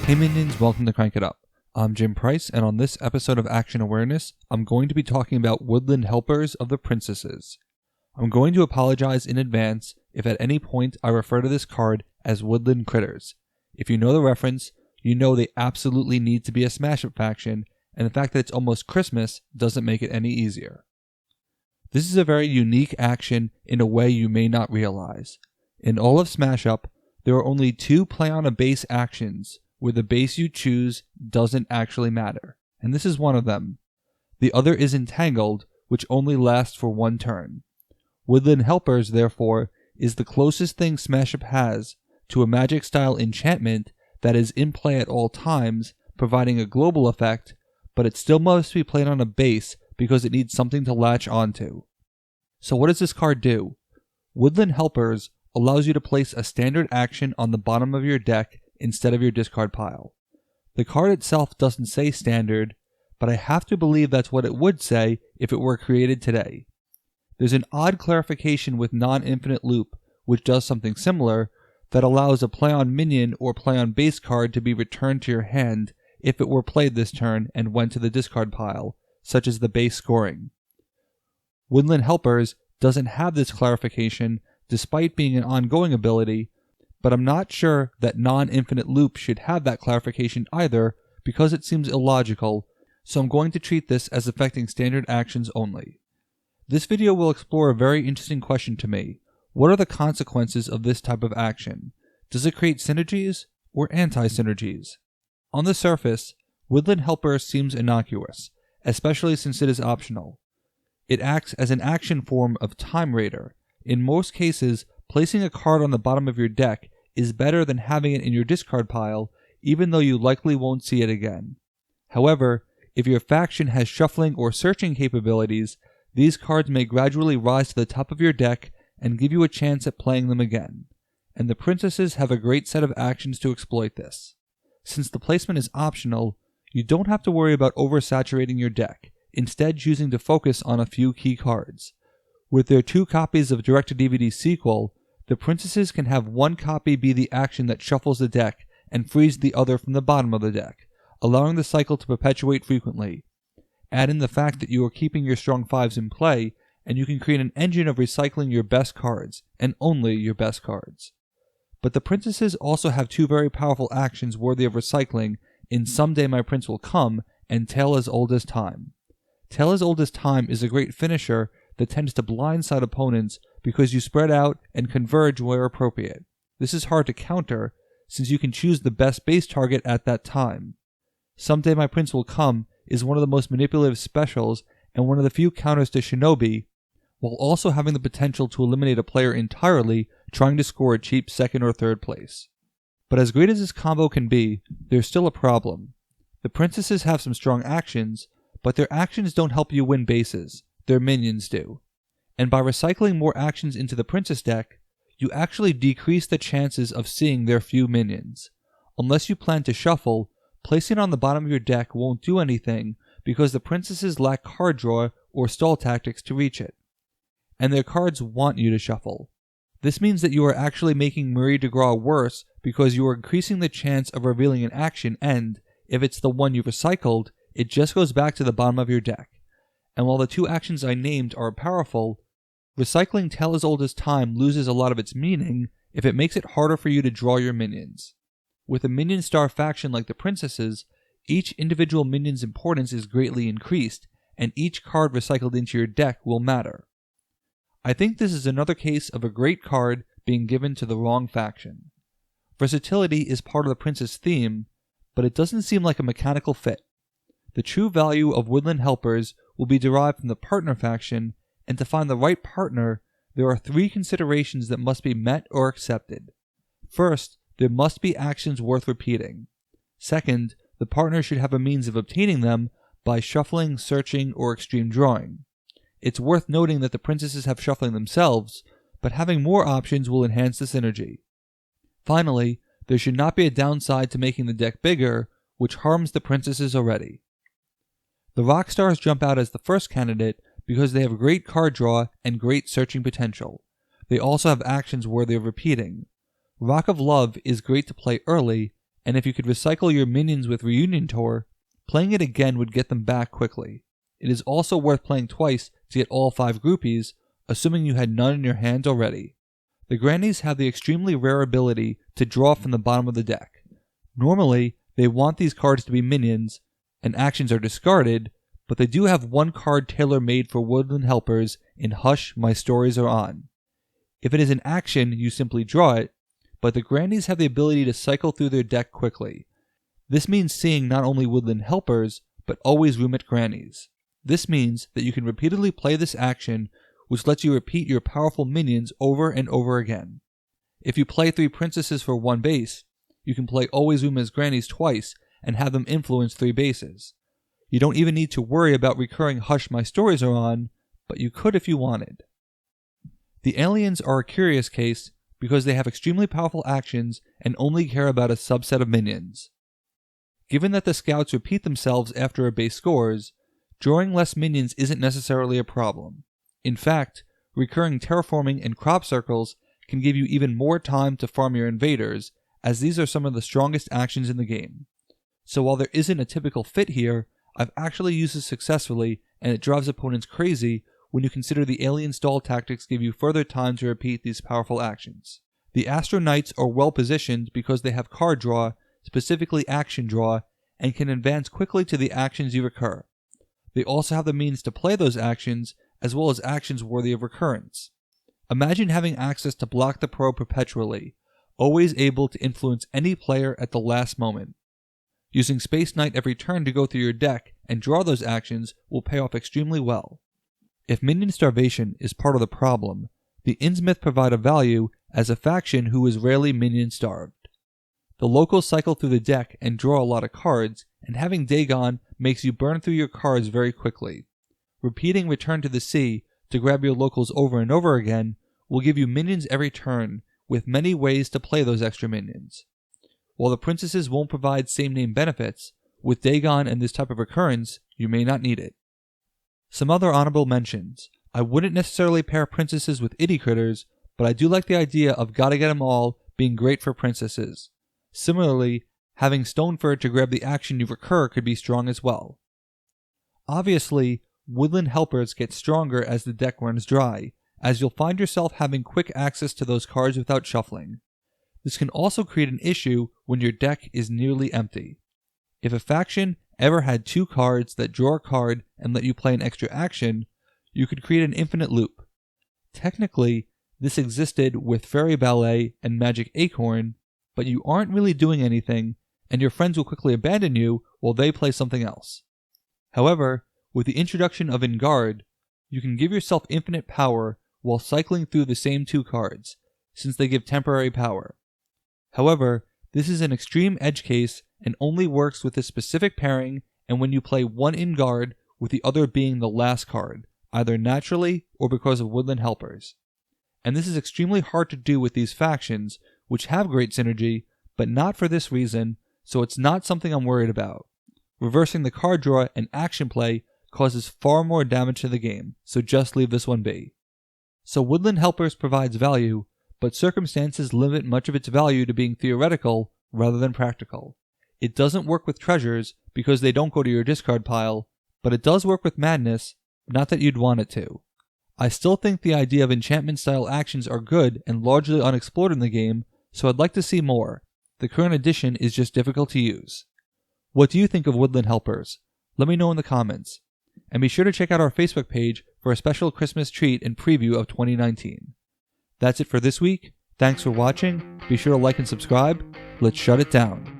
Hey minions, welcome to Crank It Up. I'm Jim Price, and on this episode of Action Awareness, I'm going to be talking about Woodland Helpers of the Princesses. I'm going to apologize in advance if at any point I refer to this card as Woodland Critters. If you know the reference, you know they absolutely need to be a smash-up faction, and the fact that it's almost Christmas doesn't make it any easier. This is a very unique action in a way you may not realize. In all of Smash Up, there are only two play on a base actions where the base you choose doesn't actually matter, and this is one of them. The other is Entangled, which only lasts for one turn. Woodland Helpers, therefore, is the closest thing Smash Up has to a magic-style enchantment that is in play at all times, providing a global effect, but it still must be played on a base because it needs something to latch onto. So what does this card do? Woodland Helpers allows you to place a standard action on the bottom of your deck instead of your discard pile. The card itself doesn't say standard, but I have to believe that's what it would say if it were created today. There's an odd clarification with non-infinite loop, which does something similar, that allows a play on minion or play on base card to be returned to your hand if it were played this turn and went to the discard pile, such as the base scoring. Woodland Helpers doesn't have this clarification despite being an ongoing ability, but I'm not sure that non-infinite loop should have that clarification either because it seems illogical, so I'm going to treat this as affecting standard actions only. This video will explore a very interesting question to me. What are the consequences of this type of action? Does it create synergies or anti-synergies? On the surface, Woodland Helper seems innocuous, especially since it is optional. It acts as an action form of Time Raider. In most cases, placing a card on the bottom of your deck is better than having it in your discard pile, even though you likely won't see it again. However, if your faction has shuffling or searching capabilities, these cards may gradually rise to the top of your deck and give you a chance at playing them again. And the princesses have a great set of actions to exploit this. Since the placement is optional, you don't have to worry about oversaturating your deck, instead choosing to focus on a few key cards. With their 2 copies of direct-to-DVD sequel, the princesses can have one copy be the action that shuffles the deck and frees the other from the bottom of the deck, allowing the cycle to perpetuate frequently. Add in the fact that you are keeping your strong 5s in play, and you can create an engine of recycling your best cards, and only your best cards. But the princesses also have 2 very powerful actions worthy of recycling in Someday My Prince Will Come and Tale as Old as Time. Tale as Old as Time is a great finisher that tends to blindside opponents because you spread out and converge where appropriate. This is hard to counter since you can choose the best base target at that time. Someday My Prince Will Come is one of the most manipulative specials and one of the few counters to Shinobi, while also having the potential to eliminate a player entirely trying to score a cheap 2nd or 3rd place. But as great as this combo can be, there's still a problem. The princesses have some strong actions, but their actions don't help you win bases. Their minions do. And by recycling more actions into the princess deck, you actually decrease the chances of seeing their few minions. Unless you plan to shuffle, placing it on the bottom of your deck won't do anything because the princesses lack card draw or stall tactics to reach it. And their cards want you to shuffle. This means that you are actually making Marie de Gras worse because you are increasing the chance of revealing an action and, if it's the one you recycled, it just goes back to the bottom of your deck. And while the 2 actions I named are powerful, recycling Tale as Old as Time loses a lot of its meaning if it makes it harder for you to draw your minions. With a minion star faction like the princesses, each individual minion's importance is greatly increased, and each card recycled into your deck will matter. I think this is another case of a great card being given to the wrong faction. Versatility is part of the princess theme, but it doesn't seem like a mechanical fit. The true value of Woodland Helpers will be derived from the partner faction, and to find the right partner, there are 3 considerations that must be met or accepted. First, there must be actions worth repeating. Second, the partner should have a means of obtaining them by shuffling, searching, or extreme drawing. It's worth noting that the princesses have shuffling themselves, but having more options will enhance the synergy. Finally, there should not be a downside to making the deck bigger, which harms the princesses already. The Rockstars jump out as the first candidate because they have great card draw and great searching potential. They also have actions worthy of repeating. Rock of Love is great to play early, and if you could recycle your minions with Reunion Tour, playing it again would get them back quickly. It is also worth playing twice to get all 5 groupies, assuming you had none in your hands already. The Grannies have the extremely rare ability to draw from the bottom of the deck. Normally, they want these cards to be minions, and actions are discarded, but they do have one card tailor-made for Woodland Helpers in Hush, My Stories Are On. If it is an action, you simply draw it, but the Grannies have the ability to cycle through their deck quickly. This means seeing not only Woodland Helpers, but always room at Grannies. This means that you can repeatedly play this action, which lets you repeat your powerful minions over and over again. If you play 3 princesses for 1 base, you can play Always Room as Grannies twice and have them influence 3 bases. You don't even need to worry about recurring Hush, My Stories Are On, but you could if you wanted. The aliens are a curious case because they have extremely powerful actions and only care about a subset of minions. Given that the scouts repeat themselves after a base scores, drawing less minions isn't necessarily a problem. In fact, recurring terraforming and crop circles can give you even more time to farm your invaders, as these are some of the strongest actions in the game. So while there isn't a typical fit here, I've actually used this successfully, and it drives opponents crazy when you consider the alien stall tactics give you further time to repeat these powerful actions. The Astro Knights are well positioned because they have card draw, specifically action draw, and can advance quickly to the actions you recur. They also have the means to play those actions, as well as actions worthy of recurrence. Imagine having access to Block the Pro perpetually, always able to influence any player at the last moment. Using Space Knight every turn to go through your deck and draw those actions will pay off extremely well. If minion starvation is part of the problem, the Innsmouth provide a value as a faction who is rarely minion starved. The locals cycle through the deck and draw a lot of cards, and having Dagon makes you burn through your cards very quickly. Repeating Return to the Sea to grab your locals over and over again will give you minions every turn, with many ways to play those extra minions. While the princesses won't provide same-name benefits, with Dagon and this type of recurrence, you may not need it. Some other honorable mentions. I wouldn't necessarily pair princesses with itty critters, but I do like the idea of Gotta Get 'Em All being great for princesses. Similarly, having Stonefur to grab the action you recur could be strong as well. Obviously, Woodland Helpers get stronger as the deck runs dry, as you'll find yourself having quick access to those cards without shuffling. This can also create an issue when your deck is nearly empty. If a faction ever had 2 cards that draw a card and let you play an extra action, you could create an infinite loop. Technically, this existed with Fairy Ballet and Magic Acorn, but you aren't really doing anything, and your friends will quickly abandon you while they play something else. However, with the introduction of Engard, you can give yourself infinite power while cycling through the same 2 cards, since they give temporary power. However, this is an extreme edge case and only works with a specific pairing and when you play one Engard with the other being the last card, either naturally or because of Woodland Helpers. And this is extremely hard to do with these factions, which have great synergy, but not for this reason, so it's not something I'm worried about. Reversing the card draw and action play causes far more damage to the game, so just leave this one be. So Woodland Helpers provides value, but circumstances limit much of its value to being theoretical rather than practical. It doesn't work with treasures because they don't go to your discard pile, but it does work with madness, not that you'd want it to. I still think the idea of enchantment-style actions are good and largely unexplored in the game, so I'd like to see more. The current edition is just difficult to use. What do you think of Woodland Helpers? Let me know in the comments. And be sure to check out our Facebook page for a special Christmas treat and preview of 2019. That's it for this week. Thanks for watching. Be sure to like and subscribe. Let's shut it down.